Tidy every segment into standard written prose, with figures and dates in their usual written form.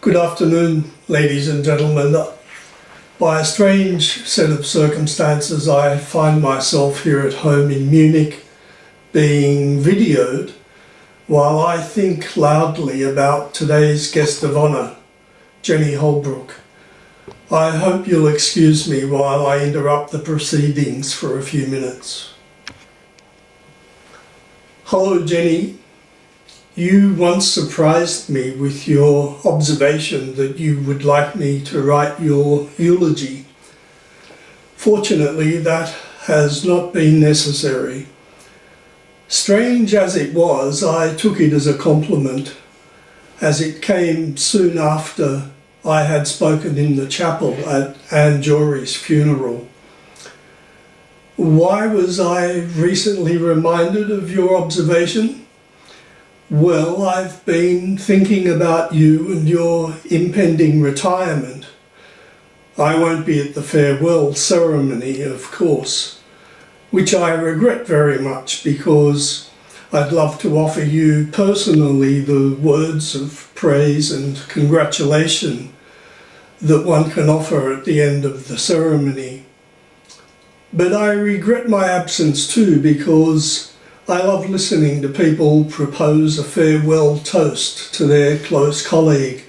Good afternoon, ladies and gentlemen. By a strange set of circumstances, I find myself here at home in Munich being videoed while I think loudly about today's guest of honour, Jennie Holbrook. I hope you'll excuse me while I interrupt the proceedings for a few minutes. Hello, Jennie. You once surprised me with your observation that you would like me to write your eulogy. Fortunately, that has not been necessary. Strange as it was, I took it as a compliment, as it came soon after I had spoken in the chapel at Anne Jory's funeral. Why was I recently reminded of your observation? Well, I've been thinking about you and your impending retirement. I won't be at the farewell ceremony, of course, which I regret very much because I'd love to offer you personally the words of praise and congratulation that one can offer at the end of the ceremony. But I regret my absence too because I love listening to people propose a farewell toast to their close colleague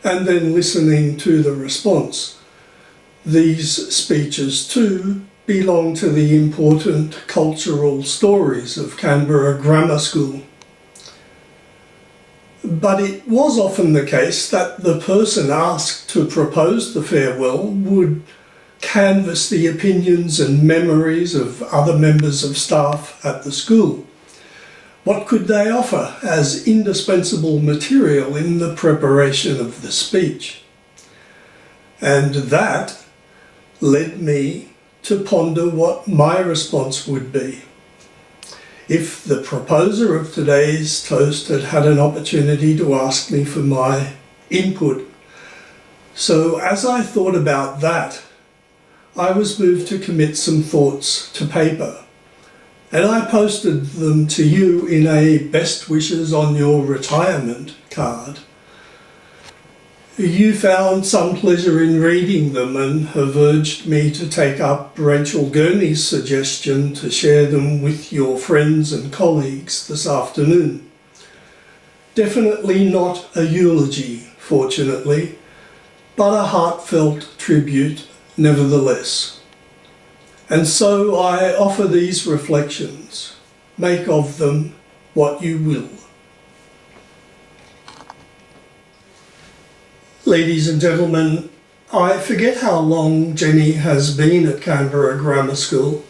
and then listening to the response. These speeches too belong to the important cultural stories of Canberra Grammar School. But it was often the case that the person asked to propose the farewell would canvass the opinions and memories of other members of staff at the school. What could they offer as indispensable material in the preparation of the speech? And that led me to ponder what my response would be if the proposer of today's toast had had an opportunity to ask me for my input. So as I thought about that, I was moved to commit some thoughts to paper, and I posted them to you in a best wishes on your retirement card. You found some pleasure in reading them and have urged me to take up Rachel Gurney's suggestion to share them with your friends and colleagues this afternoon. Definitely not a eulogy, fortunately, but a heartfelt tribute nevertheless. And so I offer these reflections. Make of them what you will. Ladies and gentlemen, I forget how long Jennie has been at Canberra Grammar School,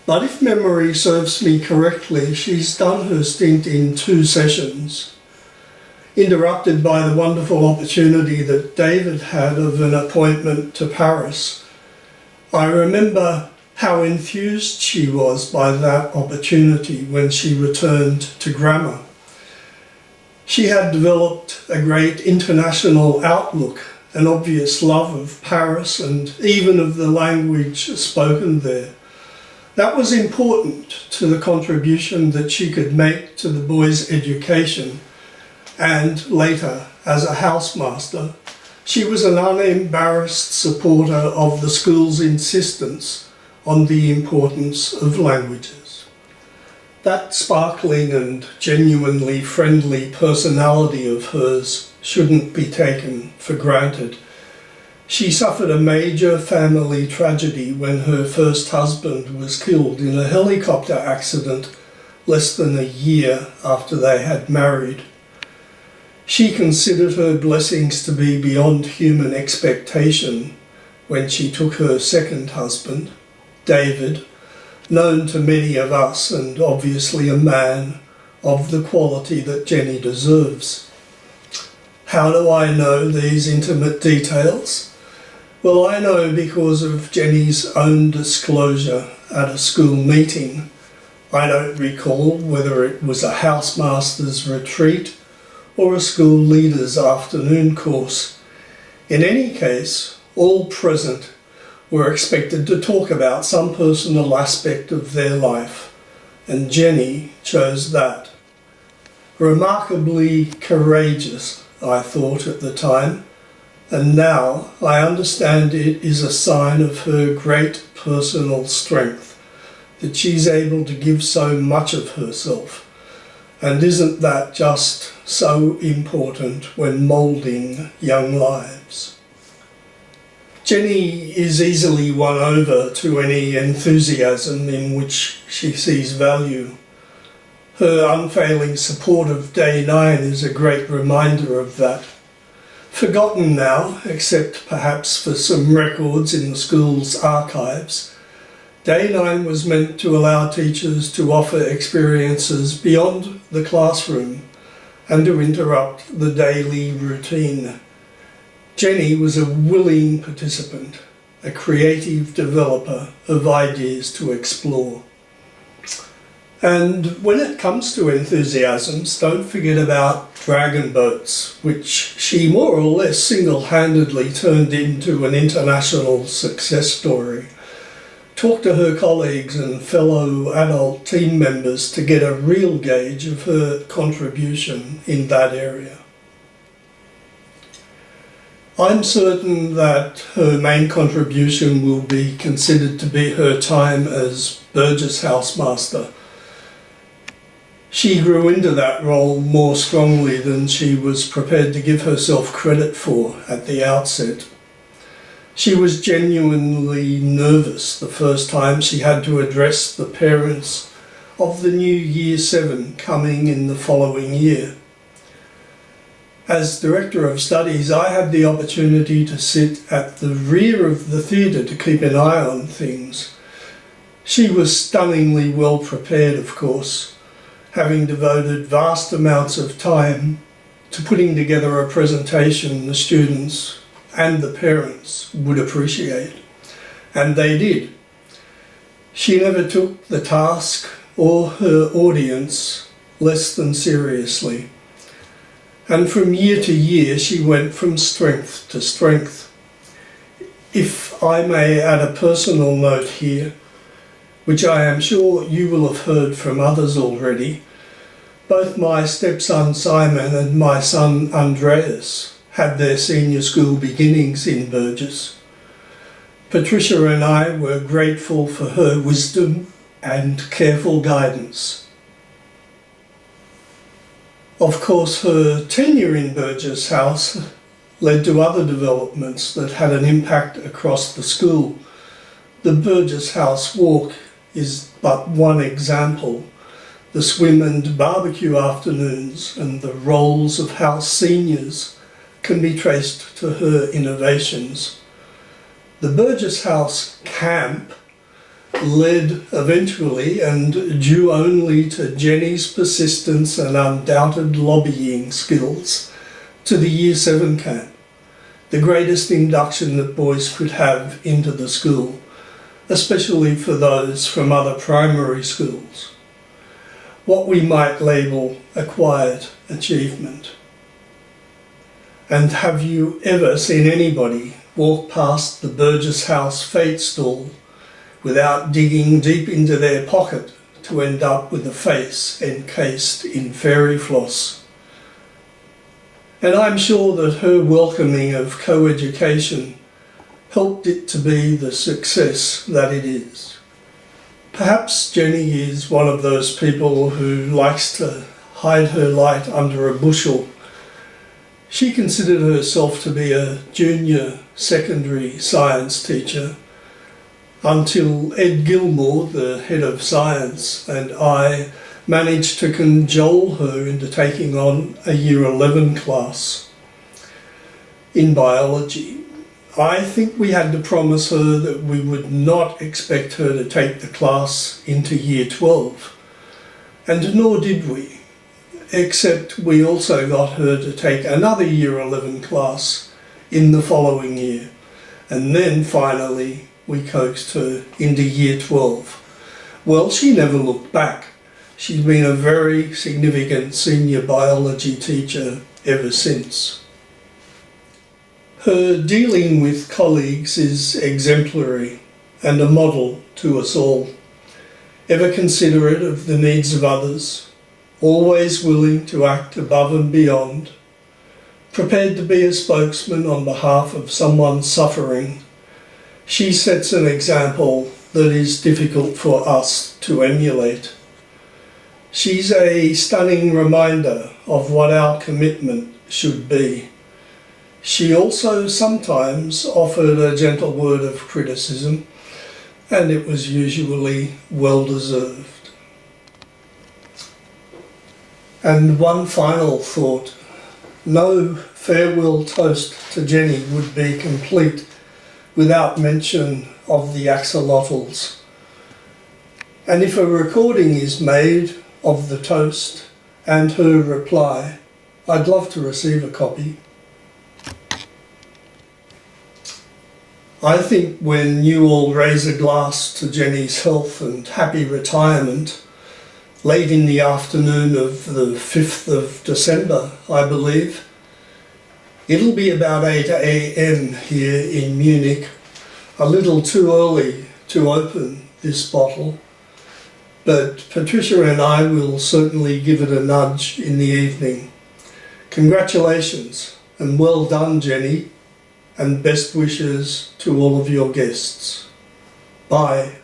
but if memory serves me correctly, she's done her stint in 2 sessions, interrupted by the wonderful opportunity that David had of an appointment to Paris. I remember how enthused she was by that opportunity when she returned to grammar. She had developed a great international outlook, an obvious love of Paris and even of the language spoken there. That was important to the contribution that she could make to the boys' education. And later, as a housemaster, she was an unembarrassed supporter of the school's insistence on the importance of languages. That sparkling and genuinely friendly personality of hers shouldn't be taken for granted. She suffered a major family tragedy when her first husband was killed in a helicopter accident less than a year after they had married. She considered her blessings to be beyond human expectation when she took her second husband, David, known to many of us and obviously a man of the quality that Jennie deserves. How do I know these intimate details? Well, I know because of Jennie's own disclosure at a school meeting. I don't recall whether it was a housemaster's retreat or a school leader's afternoon course. In any case, all present were expected to talk about some personal aspect of their life, and Jennie chose that. Remarkably courageous, I thought at the time, and now I understand it is a sign of her great personal strength, that she's able to give so much of herself. And isn't that just so important when moulding young lives? Jennie is easily won over to any enthusiasm in which she sees value. Her unfailing support of Day 9 is a great reminder of that. Forgotten now, except perhaps for some records in the school's archives, Day 9 was meant to allow teachers to offer experiences beyond the classroom and to interrupt the daily routine. Jennie was a willing participant, a creative developer of ideas to explore. And when it comes to enthusiasms, don't forget about dragon boats, which she more or less single-handedly turned into an international success story. Talk to her colleagues and fellow adult team members to get a real gauge of her contribution in that area. I'm certain that her main contribution will be considered to be her time as Burgess housemaster. She grew into that role more strongly than she was prepared to give herself credit for at the outset. She was genuinely nervous the first time she had to address the parents of the new Year 7 coming in the following year. As Director of Studies, I had the opportunity to sit at the rear of the theatre to keep an eye on things. She was stunningly well prepared, of course, having devoted vast amounts of time to putting together a presentation the students and the parents would appreciate. And they did. She never took the task or her audience less than seriously. And from year to year, she went from strength to strength. If I may add a personal note here, which I am sure you will have heard from others already, both my stepson Simon and my son Andreas had their senior school beginnings in Burgess. Patricia and I were grateful for her wisdom and careful guidance. Of course, her tenure in Burgess House led to other developments that had an impact across the school. The Burgess House Walk is but one example. The swim and barbecue afternoons and the roles of house seniors can be traced to her innovations. The Burgess House Camp led eventually, and due only to Jennie's persistence and undoubted lobbying skills, to the Year 7 camp, the greatest induction that boys could have into the school, especially for those from other primary schools. What we might label a quiet achievement. And have you ever seen anybody walk past the Burgess House fete stall without digging deep into their pocket to end up with a face encased in fairy floss? And I'm sure that her welcoming of co-education helped it to be the success that it is. Perhaps Jennie is one of those people who likes to hide her light under a bushel. She considered herself to be a junior secondary science teacher until Ed Gilmore, the head of science, and I managed to cajole her into taking on a Year 11 class in biology. I think we had to promise her that we would not expect her to take the class into Year 12, and nor did we, except we also got her to take another Year 11 class in the following year, and then finally we coaxed her into Year 12. Well, she never looked back. She's been a very significant senior biology teacher ever since. Her dealing with colleagues is exemplary and a model to us all. Ever considerate of the needs of others, always willing to act above and beyond, Prepared to be a spokesman on behalf of someone suffering, she sets an example that is difficult for us to emulate. She's a stunning reminder of what our commitment should be. She also sometimes offered a gentle word of criticism, and it was usually well deserved. And one final thought. No farewell toast to Jennie would be complete without mention of the axolotls. And if a recording is made of the toast and her reply, I'd love to receive a copy. I think when you all raise a glass to Jennie's health and happy retirement, late in the afternoon of the 5th of December, I believe, it'll be about 8 a.m. here in Munich, a little too early to open this bottle, but Patricia and I will certainly give it a nudge in the evening. Congratulations and well done, Jennie, and best wishes to all of your guests. Bye.